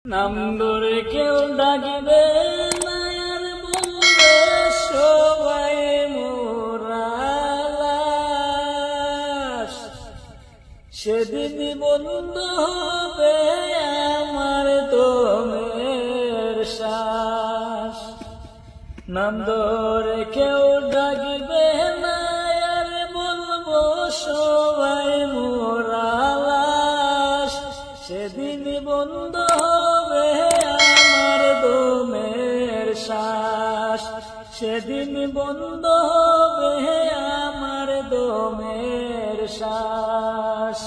নাম ধরে কেউ ডাকিবে না আর বলবে সবাই মোরা লাশ। সেদিন বন্ধ হবে আমার দমের শ্বাস। নাম ধরে কেউ ডাকিবে না আর বলবো সবাই মোরা লাশ। সেদিন বন্ধ হবে আমার দমের শ্বাস। সেদিন বন্ধ হবে আমার দমের শ্বাস।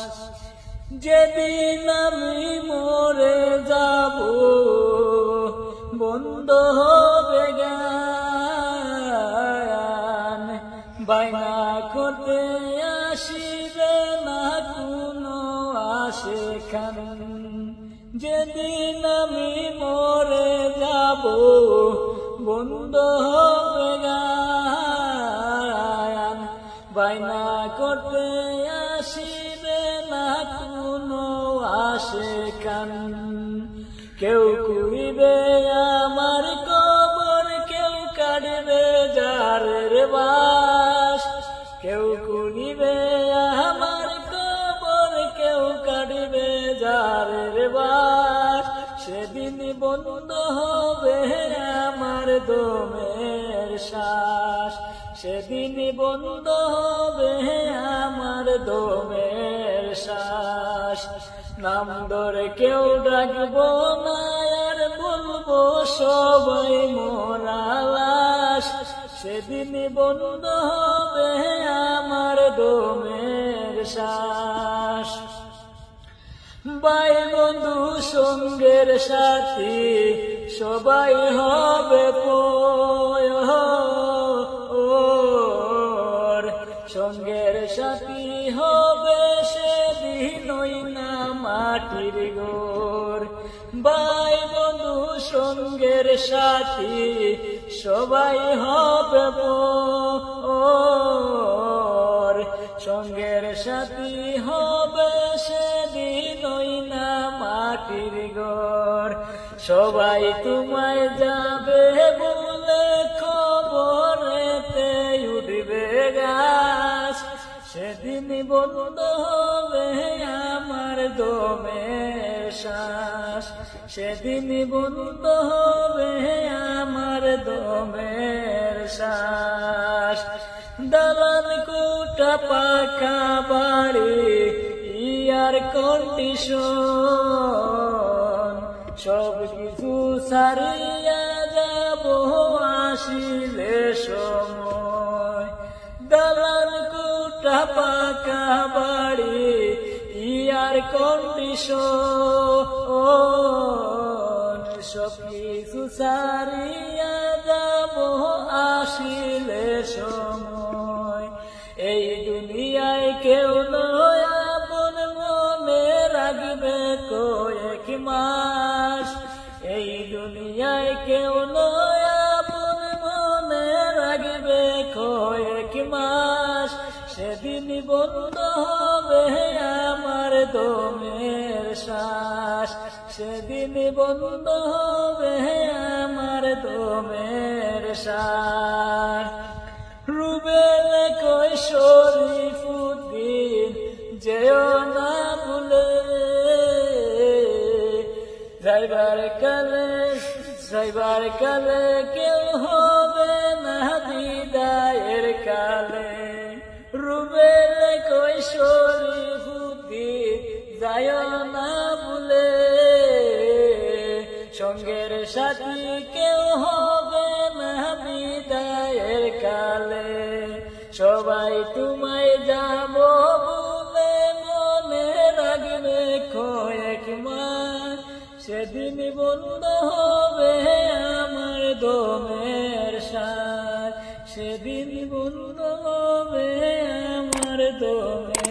যেদিন আমি মরে যাব বন্ধ হবে গান। বায়না করতে আসিবে না কোনো আশেখান। যেদিন আমি মরে যাব বন্ধ হবে গান। বায়না করতে আসিবে না কোনো আশেখান। কেউ কুড়িবে আমার কবর, কেউ কাটবে জারের বাস। কেউ কুড়িবে আমার কবর, কেউ কাটবে জারের বাস। সেদিন বন্ধ হবে আমার দমের শ্বাস। সেদিন বন্ধ হবে আমার দমের শ্বাস। নাম ধরে কেউ ডাকবো না আর বলবো সবাই মোরা লাশ। সেদিন বন্ধ হবে আমার দমের শ্বাস। ভাই বন্ধু সঙ্গের সাথী সবাই হবে পর। সঙ্গের সাথী হবে সেদিন ওই না মাটির ঘর। ভাই বন্ধু সঙ্গের সাথী সবাই হবে পর। সঙ্গের সাথী হবে সেদিন ওই না মাটির ঘর। সবাই তোমায় যাবে বলে খবরেতে উঠবে গাছ। সেদিন বন্ধ হবে আমার দমের শ্বাস। সেদিন বন্ধ হবে আমার দমের শ্বাস। দালান কোঠা পাকা বাড়ি ইয়ার কন্ডিশন সব কিছু সারিয়া যাব আসিলে সময়। দালান কোঠা পাকা বাড়ি ইয়ার কন্ডিশন সব কিছু সারিয়া যাব আসিলে সময়। এই দুনিয়ায় কেউ নয় আপন, মনে রাখবে কয়েক মাস। এই দুনিয়ায় কেউ নয় আপন, মনে রাখবে কয়েক মাস। সেদিন বন্ধ হবে আমার দমের শ্বাস। সেদিন বন্ধ হবে আমার দমের শ্বাস। রুবেল কই শরীফুদ্দিন যেও না ভুলে। যাইবার কালে কেউ হবে না বিদায়ের কালে। রুবেল কই শরীফুদ্দিন যাইও না ভুলে। সঙ্গের সাথী কেউ হবে না বিদায়ের কালে। সবাই তোমায় যাব বলে মনে রাখবে কয়েক মাস। সেদিন বন্ধ হবে আমার দমের শ্বাস। সেদিন বন্ধ হবে আমার দমের